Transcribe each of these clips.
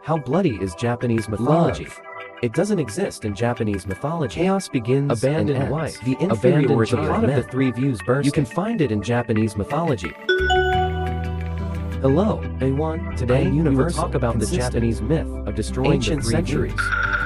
How bloody is Japanese mythology? Love. It doesn't exist in Japanese mythology. Chaos begins, Abandoned and wife. ends. The Abandoned inferiority child. of Plot of men. the three views bursting. You can find it in Japanese mythology. Hello, A1. Today, we will universal, talk about the consistent, Japanese myth of destroying ancient the three centuries. views.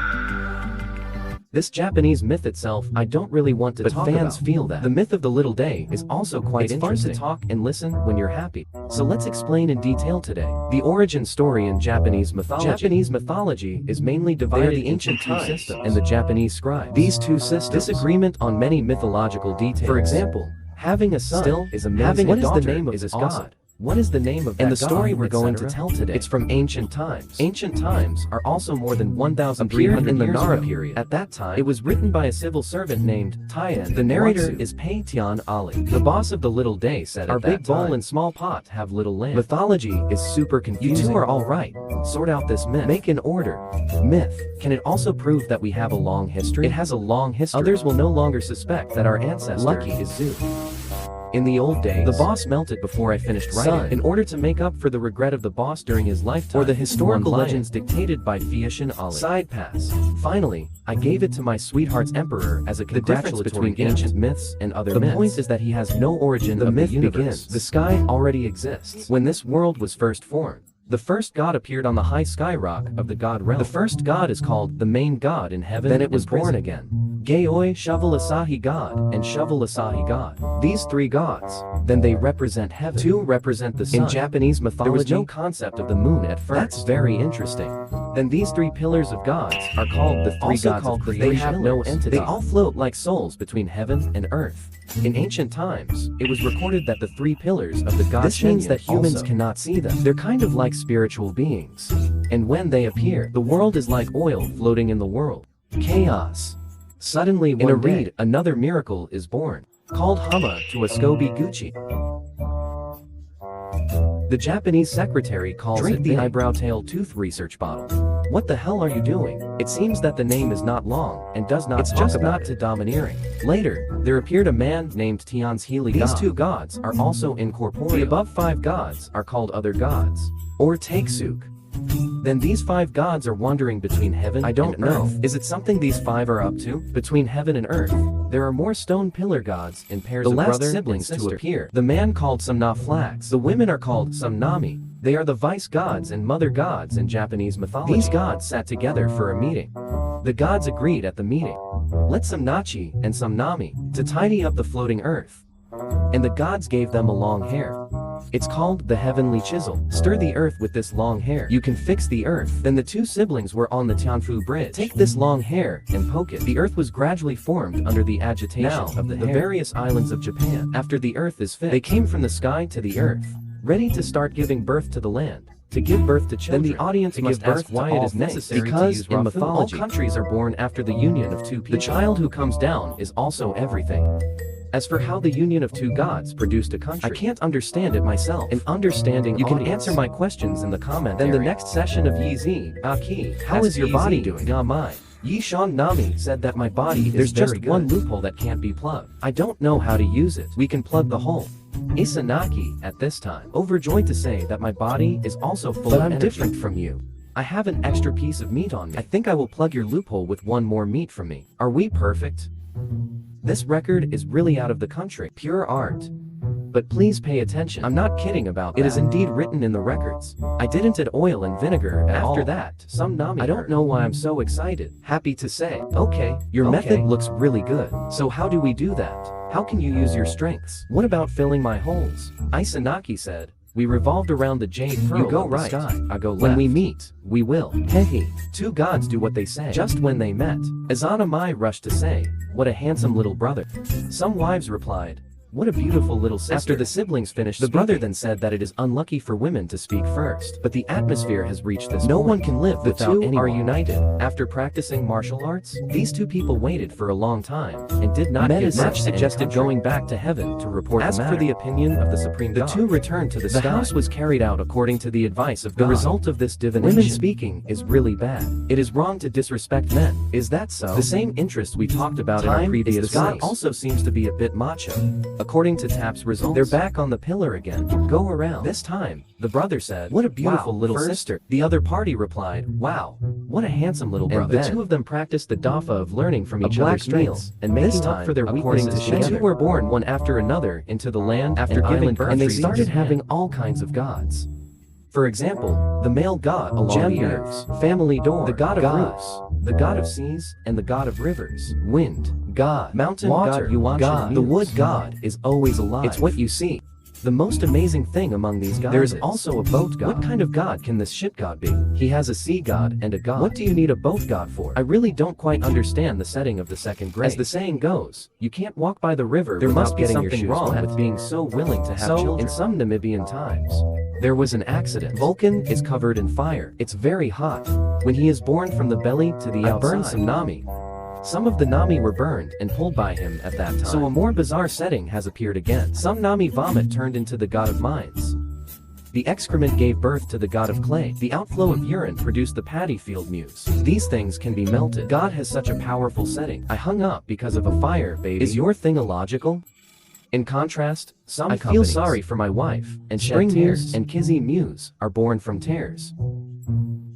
This Japanese myth itself, I don't really want to talk about. But fans feel that. The myth of the little day is also quite interesting. It's fun to talk and listen when you're happy. So let's explain in detail today. The origin story in Japanese mythology. Japanese mythology is mainly divided into ancient times and the Japanese scribes. These two systems disagreement on many mythological details. For example, having a son is amazing. Having a daughter is a god. What is the name of that And the story god, we're going etc.? to tell today. It's from ancient times. Ancient times are also more than 1,300 in the years Nara ago. period. At that time, it was written by a civil servant named Tien. The narrator is Pei Tian Ali. The boss of the little day said, "Our big bowl and small pot have little lamb." Mythology is super confusing. You two are all right. Sort out this myth. Make an order. Myth. Can it also prove that we have a long history? It has a long history. Others will no longer suspect that our ancestor Lucky is Zeus. In the old days, the boss melted before I finished writing. In order to make up for the regret of the boss during his lifetime, or the historical legends dictated by Fiashin Ali. Side pass. Finally, I gave it to my sweetheart's emperor as a congratulatory between ancient myths and other myths. The point is that he has no origin. The myth begins. The sky already exists. When this world was first formed, the first god appeared on the high sky rock of the god realm. The first god is called the main god in heaven. Then it was born again. Gaoi Shovel Asahi god and Shovel Asahi god. These three gods. Then they represent heaven. Two represent the sun. In Japanese mythology, there was no concept of the moon at first. That's very interesting. Then these three pillars of gods are called the three gods of creation. They have no entity. They all float like souls between heaven and earth. In ancient times, it was recorded that the three pillars of the god This means that humans cannot see them. They're kind of like spiritual beings. And when they appear, the world is like oil floating in the world. Chaos. Suddenly one day, another miracle is born, called Hama to Askobi Gucci. The Japanese secretary calls it the eyebrow tail tooth research bottle. What the hell are you doing? It seems that the name is not long and does not It's just not too domineering. Later, there appeared a man named Tian's Healy God. These two gods are also incorporeal. The above five gods are called other gods, or Takesuk. Then these five gods are wandering between heaven I don't know. Earth. Is it something these five are up to? Between heaven and earth, there are more stone pillar gods in pairs of brother siblings to appear. The man called Samna Flax. The women are called Samnami. They are the vice gods and mother gods in Japanese mythology. These gods sat together for a meeting. The gods agreed at the meeting. Let Samnachi and Samnami to tidy up the floating earth. And the gods gave them a long hair. It's called the heavenly chisel. Stir the earth with this long hair. You can fix the earth. Then the two siblings were on the Tianfu bridge. Take this long hair and poke it. The earth was gradually formed under the agitation of the various islands of Japan. After the earth is fixed, they came from the sky to the earth, ready to start giving birth to the land. To give birth to children. Then the audience must ask why it is necessary to use in mythology. All countries are born after the union of two people. The child who comes down is also everything. As for how the union of two gods produced a country, I can't understand it myself. An understanding You can answer my questions in the comment Then area. The next session of Yizi, Aki, how is your body doing? Not mine. Yishang Nami said that my body is There's just one loophole that can't be plugged. I don't know how to use it. We can plug the hole. Isanaki, at this time, overjoyed to say that my body is also full of energy. But I'm different from you. I have an extra piece of meat on me. I think I will plug your loophole with one more meat from me. Are we perfect? This record is really out of the country. Pure art. But please pay attention. I'm not kidding about that. It is indeed written in the records. I didn't add oil and vinegar at all. After that, some nami I don't know why I'm so excited. Happy to say. Okay, your method looks really good. So how do we do that? How can you use your strengths? What about filling my holes? Isanaki said. We revolved around the jade pearl You go right, sky. I go left. When we meet, we will. Hehe. Two gods do what they say. Just when they met, Azana Mai rushed to say, what a handsome little brother. Some wives replied, what a beautiful little sister. After the siblings finished the brother then said that it is unlucky for women to speak first. But the atmosphere has reached this point. One can live without anyone. The two are united. After practicing martial arts, these two people waited for a long time and did not get much suggested going back to heaven to report the matter. Asked for the opinion of the supreme god. The two returned to the sky. The house was carried out according to the advice of God. The result of this divination. Women speaking is really bad. It is wrong to disrespect men. Is that so? The same interest we talked about in our previous God also seems to be a bit macho. According to Tap's results, they're back on the pillar again. Go around. This time, the brother said, "What a beautiful little sister." The other party replied, "Wow, what a handsome little brother." And the two of them practiced the dafa of learning from each other's strengths and making up for their weaknesses together. The two were born one after another into the land after giving birth, and they started having all kinds of gods. For example, the male god along the earth, family door, the god of roofs, the god of seas, and the god of rivers, wind god, mountain water god, the wood god is always alive. It's what you see. The most amazing thing among these gods there is also a boat god. What kind of god can this ship god be? He has a sea god and a god. What do you need a boat god for? I really don't quite understand the setting of the second grade. As the saying goes, you can't walk by the river there must be something wrong with being so willing to have children. In some Namibian times, there was an accident. Vulcan is covered in fire. It's very hot. When he is born from the belly to the outside, burned some Nami. Some of the Nami were burned and pulled by him at that time. So a more bizarre setting has appeared again. Some Nami vomit turned into the god of mines. The excrement gave birth to the god of clay. The outflow of urine produced the paddy field muse. These things can be melted. God has such a powerful setting. I hung up because of a fire, baby. Is your thing illogical? In contrast, some feel sorry for my wife, and spring tears and Kizzy Muse are born from tears.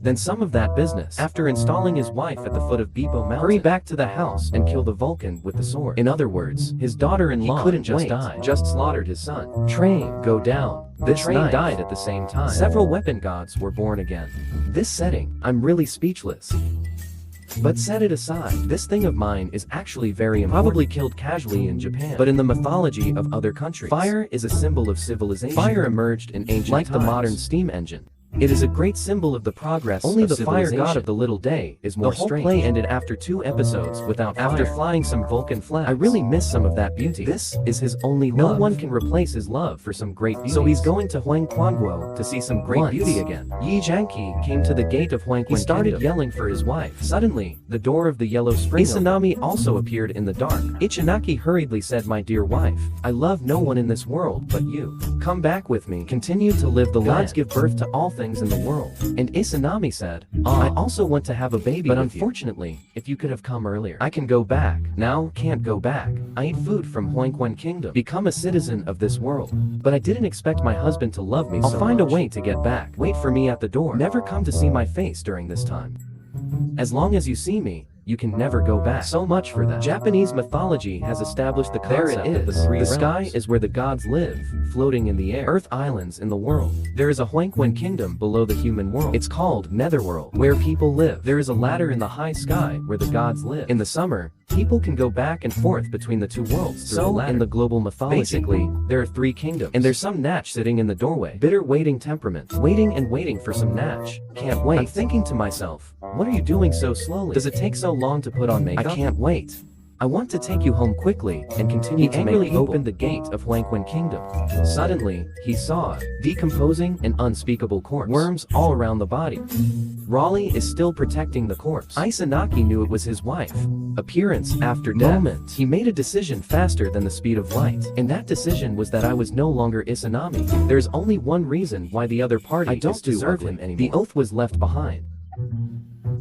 Then some of that business. After installing his wife at the foot of Beepo Mountain, hurry back to the house and kill the Vulcan with the sword. In other words, his daughter-in-law couldn't just die, just slaughtered his son. Train, go down. This train died at the same time. Several weapon gods were born again. This setting, I'm really speechless. But set it aside, this thing of mine is actually very important. Probably killed casually in Japan, but in the mythology of other countries, fire is a symbol of civilization. Fire emerged in ancient times, like the modern steam engine. It is a great symbol of the progress of civilization. Only the fire god of the little day is more strange. The whole play ended after 2 episodes without fire. After flying some Vulcan flags. I really miss some of that beauty. This is his only love. No one can replace his love for some great beauty. So he's going to Huangquanguo to see some great beauty again. Yi Jiangqi came to the gate of Huangquan. He started yelling for his wife. Suddenly, the door of the yellow spring Izanami also appeared in the dark. Ichinaki hurriedly said, "My dear wife, I love no one in this world but you. Come back with me. Continue to live the gods give birth to all things in the world." And Izanami said, "I also want to have a baby but unfortunately, if you could have come earlier. I can go back. Now, can't go back. I eat food from Huangquan Kingdom. Become a citizen of this world. But I didn't expect my husband to love me so much. I'll find a way to get back. Wait for me at the door. Never come to see my face during this time. As long as you see me, you can never go back." So much for that. Japanese mythology has established the concept of the three realms. The sky is where the gods live, floating in the air. Earth islands in the world. There is a Huangquan kingdom below the human world. It's called Netherworld, where people live. There is a ladder in the high sky where the gods live. In the summer, people can go back and forth between the 2 worlds. So, in the global mythology, basically, there are 3 kingdoms. And there's some natch sitting in the doorway. Bitter waiting temperament. Waiting and waiting for some natch. Can't wait. I'm thinking to myself, what are you doing so slowly? Does it take so long to put on makeup? I can't wait. I want to take you home quickly and continue to make people. Opened the gate of Huangquan Kingdom. Suddenly, he saw decomposing and unspeakable corpse. Worms all around the body. Raleigh is still protecting the corpse. Izanaki knew it was his wife. Appearance after death. Moment. He made a decision faster than the speed of light. And that decision was that I was no longer Izanami. There's only one reason why the other party don't deserve him anymore. The oath was left behind.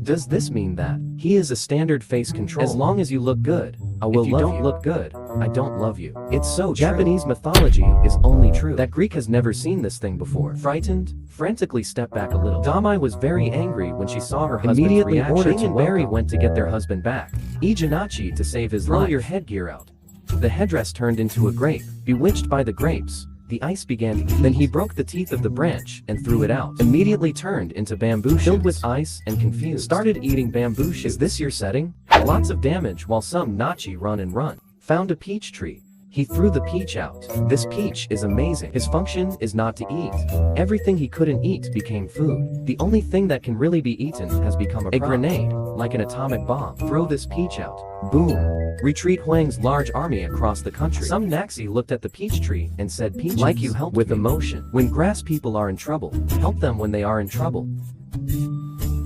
Does this mean that he is a standard face control? As long as you look good, I will love you. If you don't look good, I don't love you. It's so Japanese mythology is only true. That Greek has never seen this thing before. Frightened, frantically stepped back a little. Damai was very angry when she saw her husband's immediately reaction. Ordered Jing and Barry went to get their husband back. Ijinachi to save his life. Throw your headgear out. The headdress turned into a grape. Bewitched by the grapes, the ice began to eat. Then he broke the teeth of the branch and threw it out. Immediately turned into bamboo shoots. Filled with ice and confused. Started eating bamboo shoots. Is this your setting? Lots of damage while some Nachi run and run. Found a peach tree. He threw the peach out. This peach is amazing. His function is not to eat. Everything he couldn't eat became food. The only thing that can really be eaten has become a grenade, like an atomic bomb. Throw this peach out. Boom. Retreat Huang's large army across the country. Some Naxi looked at the peach tree and said, "Peach, like you helped with emotion. When grass people are in trouble, help them when they are in trouble.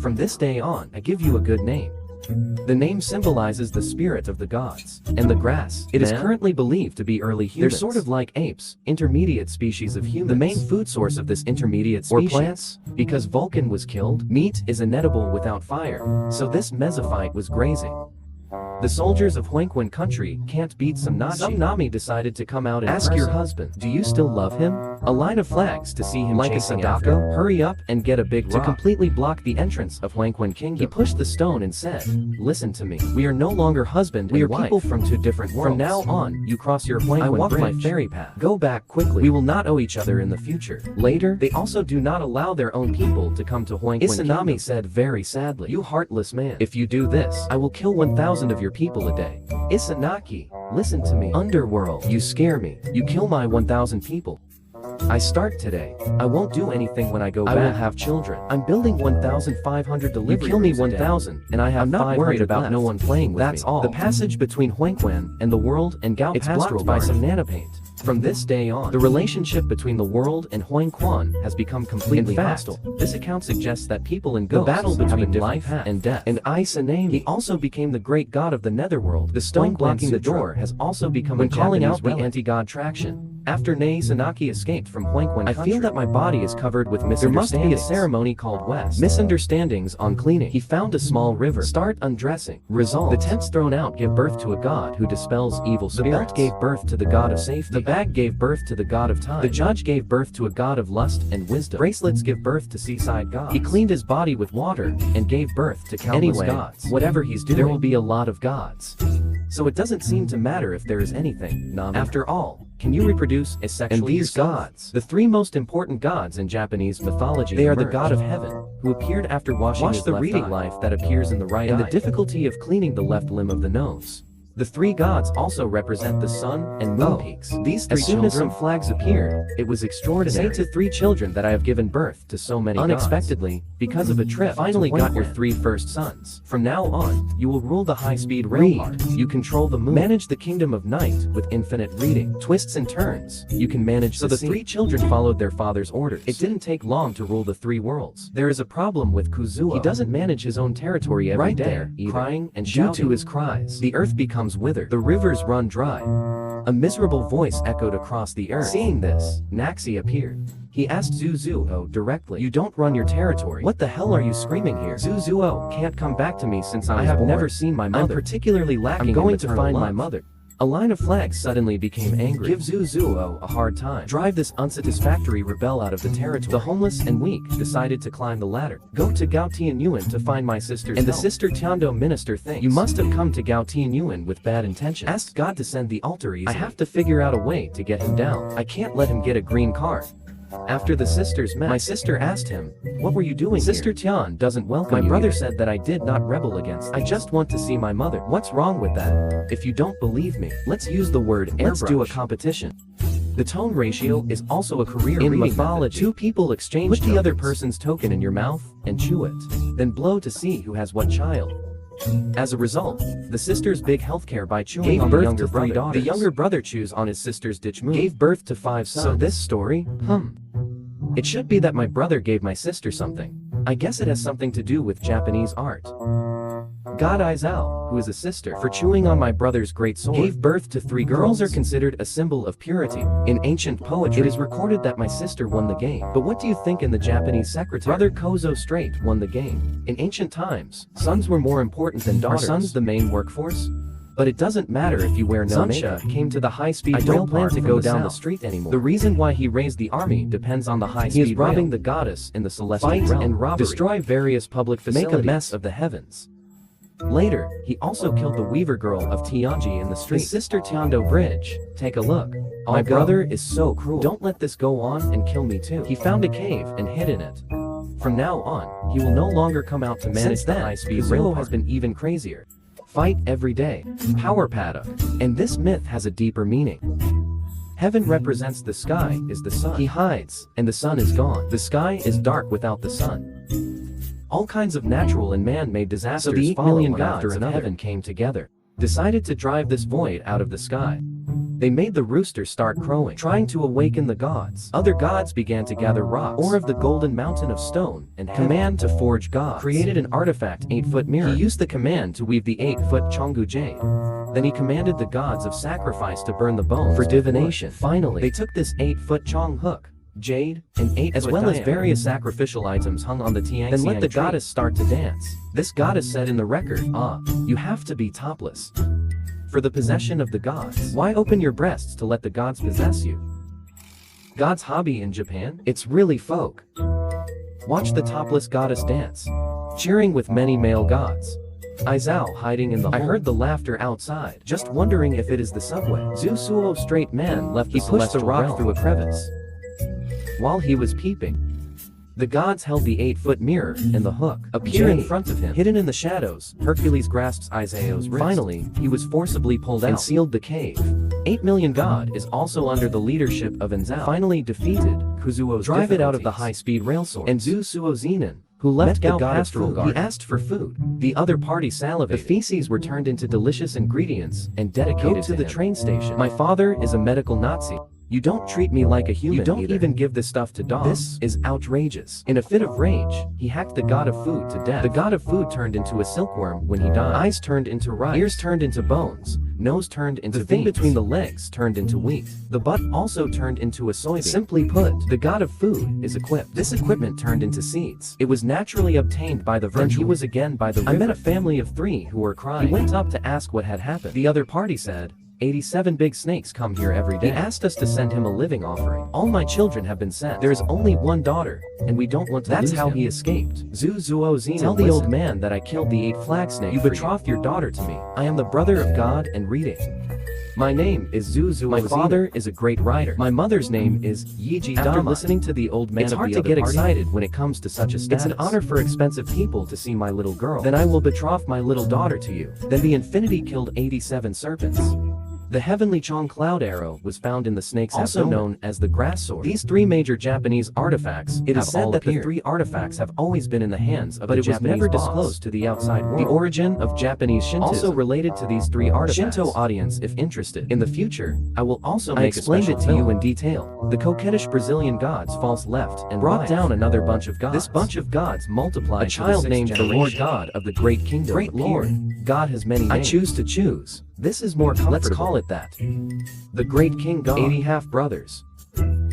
From this day on, I give you a good name." The name symbolizes the spirit of the gods. And the grass, it is currently believed to be early humans. They're sort of like apes, intermediate species of humans. The main food source of this intermediate species, or plants, because Vulcan was killed, meat is inedible without fire, so this mesophyte was grazing. The soldiers of Huangquan country can't beat some Nazi. Some Nami decided to come out and ask your husband, do you still love him? A line of flags to see him like chasing after. Hurry up and get a big rock to completely block the entrance of Huangquan Kingdom. He pushed the stone and said, listen to me. We are no longer husband and wife. People from two different worlds. From now on, you cross your Huangquan bridge. I walk my fairy path. Go back quickly. We will not owe each other in the future. Later, they also do not allow their own people to come to Huangquan Isanami said very sadly, you heartless man. If you do this, I will kill 1,000 of your people a day. Isanaki, listen to me. Underworld, you scare me. You kill my 1,000 people. I start today. I won't do anything when I go back. I will have children. I'm building 1,500 delivery. You kill me 1,000, and I have I'm not worried about left. No one playing with That's me. All. The passage between Huangquan and the world and Gao it's blocked by some nanopaint. From this day on, the relationship between the world and Huangquan has become completely hostile. This account suggests that people in Ghosts the battle between life and death. And Isanami, he also became the great god of the netherworld. The stone blocking the door has also become when calling out the anti-god traction. After Nei Sanaki escaped from Huangquan country, I feel that my body is covered with misunderstandings. There must be a ceremony called West. Misunderstandings on cleaning. He found a small river. Start undressing. Resolve. The tents thrown out give birth to a god who dispels evil spirits. The belt gave birth to the god of safety. The bag gave birth to the god of time. The judge gave birth to a god of lust and wisdom. Bracelets give birth to seaside gods. He cleaned his body with water and gave birth to countless gods. Whatever he's doing, there will be a lot of gods. So it doesn't seem to matter if there is anything. After all, can you reproduce asexually and these yourself? Gods, the three most important gods in Japanese mythology, they are the god of heaven, who appeared after washing his the left reading eye, life that appears in the right and eye, the difficulty of cleaning the left limb of the nose. The three gods also represent the sun and moon peaks. These three as soon as some flags appeared, it was extraordinary. Say to 3 children that I have given birth to so many unexpectedly, gods. Because of a trip, finally got your 3 first sons. From now on, you will rule the high-speed rail. You control the moon. Manage the kingdom of night with infinite reading. Twists and turns. You can manage the 3 children followed their father's orders. It didn't take long to rule the 3 worlds. There is a problem with Kuzuo. He doesn't manage his own territory every day, crying and shouting. Due to his cries, the earth becomes withered. The rivers run dry. A miserable voice echoed across the earth. Seeing this, Naxi appeared. He asked Zuzuo directly, you don't run your territory. What the hell are you screaming here? Zuzuo can't come back to me since I have never seen my mother. I'm particularly lacking I'm going to find my mother. A line of flags suddenly became angry. Give Zuzuo a hard time. Drive this unsatisfactory rebel out of the territory. The homeless and weak decided to climb the ladder. Go to Gao Tianyuan to find my sister's And the sister Tiando minister thinks, you must have come to Gao Tianyuan with bad intentions. Ask God to send the altar easily. I have to figure out a way to get him down. I can't let him get a green card. After the sisters met, my sister asked him, what were you doing Sister here? Tian doesn't welcome My brother said that I did not rebel against I just want to see my mother. What's wrong with that? If you don't believe me, let's use the word airbrush. Let's do a competition. The tone ratio is also a career in mythology. 2 people exchange the other person's token in your mouth and chew it. Then blow to see who has what child. As a result, the sister's big healthcare by chewing gave on birth the younger to 3 daughters. The younger brother chews on his sister's ditch moon. Gave birth to 5 sons. So this story, it should be that my brother gave my sister something. I guess it has something to do with Japanese art. God Aizao, who is a sister, for chewing on my brother's great sword, gave birth to 3 girls. Girls are considered a symbol of purity. In ancient poetry, it is recorded that my sister won the game. But what do you think in the Japanese secretary? Brother Kozo Straight won the game. In ancient times, sons were more important than daughters. Are sons the main workforce? But it doesn't matter if you wear no makeup. Came to the high-speed rail plan to go down the street anymore. The reason why he raised the army depends on the high-speed rail. He is robbing the goddess in the celestial realm and robbery. Destroy various public facilities. Make a mess of the heavens. Later, he also killed the weaver girl of Tianji in the street. His sister Tiando Bridge. Take a look. My brother is so cruel. Don't let this go on and kill me too. He found a cave and hid in it. From now on, he will no longer come out to manage the high-speed rail. Has been even crazier. Fight every day. Power paddock. And this myth has a deeper meaning. Heaven represents the sky is the sun. He hides, and the sun is gone. The sky is dark without the sun. All kinds of natural and man-made disasters so the 8 million gods of heaven came together, decided to drive this void out of the sky. They made the rooster start crowing, trying to awaken the gods. Other gods began to gather rocks, or of the golden mountain of stone, and command to forge gods. Created an artifact 8-foot mirror. He used the command to weave the 8-foot Chongu jade. Then he commanded the gods of sacrifice to burn the bones for divination. Finally, they took this 8-foot Chong hook, jade, and 8 as well as various sacrificial items hung on the Tianxian. Then let the goddess start to dance. This goddess said in the record, you have to be topless for the possession of the gods. Why open your breasts to let the gods possess you? God's hobby in Japan? It's really folk. Watch the topless goddess dance, cheering with many male gods. Izao hiding in the hole. I heard the laughter outside, just wondering if it is the subway. Zusuo straight man left the celestial rock realm through a crevice. While he was peeping, the gods held the 8-foot mirror, and the hook appeared in front of him. Hidden in the shadows, Hercules grasps Izao's wrist. Finally, he was forcibly pulled out and sealed the cave. 8 million God is also under the leadership of Enzao. Finally defeated, Kuzuo's drive it out of the high-speed rail sword. And Zusuo Zenon, who left the pastoral guard. He asked for food. The other party salivated. The feces were turned into delicious ingredients and dedicated to the train station. My father is a medical Nazi. You don't treat me like a human. You don't even give this stuff to dogs. This is outrageous. In a fit of rage, he hacked the god of food to death. The god of food turned into a silkworm when he died. Eyes turned into rice. Ears turned into bones. Nose turned into veins. The thing between the legs turned into wheat. The butt also turned into a soybean. Simply put, the god of food is equipped. This equipment turned into seeds. It was naturally obtained by the virtue. He was again by the river. I met a family of 3 who were crying. He went up to ask what had happened. The other party said, 87 big snakes come here every day. He asked us to send him a living offering. All my children have been sent. There is only one daughter, and we don't want to lose him. That's how he escaped. Zuzuo Zenon, tell the old man that I killed the 8 flag snake. You betrothed your daughter to me. I am the brother of God and reading. My name is Zuzuo. My father is a great writer. My mother's name is Yiji Dama. After listening to the old man it's hard to get excited when it comes to such a status. It's an honor for expensive people to see my little girl. Then I will betroth my little daughter to you. Then the infinity killed 87 serpents. The heavenly Chong cloud arrow was found in the snake's also known as the grass sword. These 3 major Japanese artifacts, it is said that the 3 artifacts have always been in the hands of a Japanese boss. But it was never disclosed to the outside world. The origin of Japanese Shintoism also related to these 3 artifacts. Shinto audience if interested. In the future, I will also make a special film to you in detail. The coquettish Brazilian gods false left and brought down another bunch of gods. This bunch of gods multiplied. A child named the Lord God of the Great Kingdom. Great Lord, God has many names. I choose to choose. This is more comfortable. Let's call it that. The Great King God. 80 half-brothers,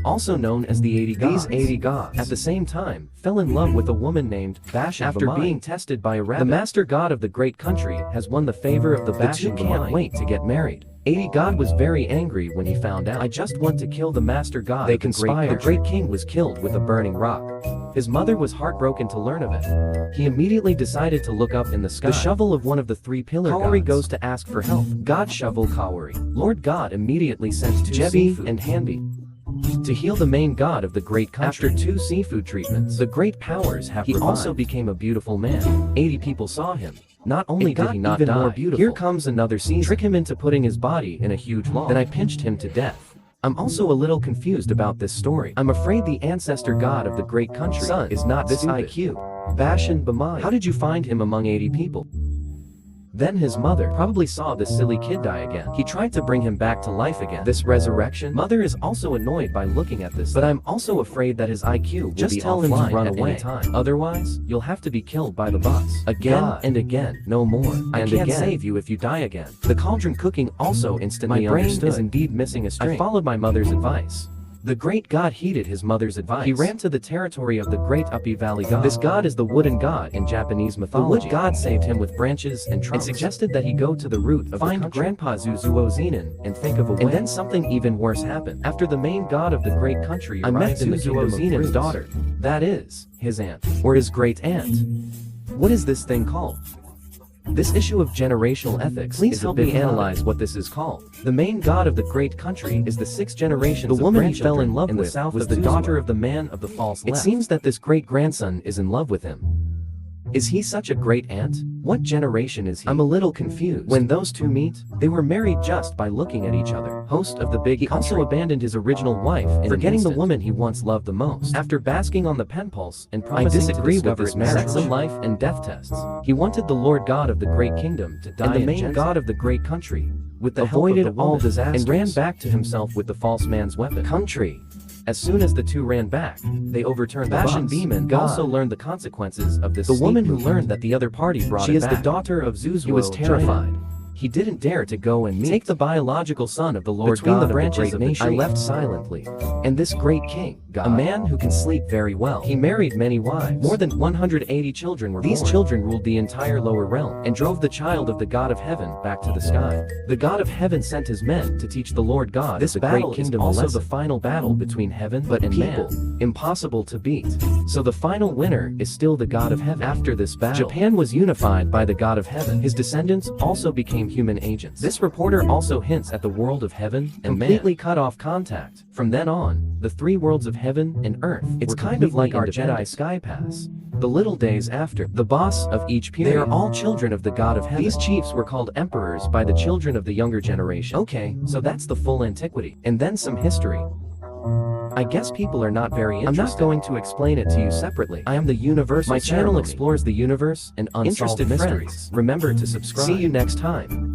also known as the 80 gods. These 80 gods, at the same time, fell in love with a woman named Bashan. After being tested by a rabbit, the master god of the great country has won the favor of the Bashan. The 2 can't wait to get married. 80 God was very angry when he found out. I just want to kill the master god. They conspired. The great king was killed with a burning rock. His mother was heartbroken to learn of it. He immediately decided to look up in the sky. The shovel of one of the 3 pillar Kaori goes to ask for help. God shovel Kaori. Lord God immediately sent 2 Jebi and Hanbi to heal the main god of the great country. After 2 seafood treatments, the great powers have revived. He also became a beautiful man. 80 people saw him. Not only did he not die, more beautiful. Here comes another season. Trick him into putting his body in a huge log. Then I pinched him to death. I'm also a little confused about this story. I'm afraid the ancestor god of the great country son is not this IQ. Bashan Bamai. How did you find him among 80 people? Then his mother probably saw this silly kid die again. He tried to bring him back to life again. This resurrection? Mother is also annoyed by looking at this, but I'm also afraid that his IQ will just be tell him to run away. Time. Otherwise, you'll have to be killed by the boss. Again and again, no more. I can't save you if you die again. The cauldron cooking also instantly understood. My brain is indeed missing a string. I followed my mother's advice. The great god heeded his mother's advice. He ran to the territory of the great Upi Valley god. This god is the wooden god in Japanese mythology. The wood god saved him with branches and trunks and suggested that he go to the root of find Grandpa Zuzuo Zenon and think of a way. And then something even worse happened. After the main god of the great country arrived in the Zuzuo Zenon's daughter. That is, his aunt. Or his great aunt. What is this thing called? This issue of generational ethics please help me analyze what this is called. The main god of the great country is the 6th generation. The woman he fell in love with was the daughter of the man of the false left. It seems that this great-grandson is in love with him. Is he such a great aunt? What generation is he? I'm a little confused. When those 2 meet, they were married just by looking at each other. Host of the big He also abandoned his original wife in forgetting the woman he once loved the most. After basking on the pen pulse and promising to discover this marriage, sex and life and death tests, he wanted the Lord God of the great kingdom to die and the main god of the great country, with the help of the all disasters, and ran back to himself with the false man's weapon. Country. As soon as the 2 ran back, they overturned the Bashan Beeman also learned the consequences of this. The woman who learned that the other party brought it back. She is the daughter of Zuzuo. He was terrified. He didn't dare to go and take the biological son of the Lord God of the branches of the tree. I left silently. And this great king, God, a man who can sleep very well. He married many wives. More than 180 children were born. These children ruled the entire lower realm and drove the child of the God of heaven back to the sky. The God of heaven sent his men to teach the Lord God this battle great kingdom is also the final battle between heaven and people. Impossible to beat. So the final winner is still the God of heaven. After this battle, Japan was unified by the God of heaven. His descendants also became human agents. This reporter also hints at the world of heaven and completely cut off contact. From then on, the three worlds of heaven and earth. It's kind of like our Jedi Sky Pass. The little days after, the boss of each period, they are all children of the God of heaven. These chiefs were called emperors by the children of the younger generation. Okay, so that's the full antiquity. And then some history. I guess people are not very interested. I'm not going to explain it to you separately. I am the universal. My channel explores the universe and unsolved mysteries. Remember to subscribe. See you next time.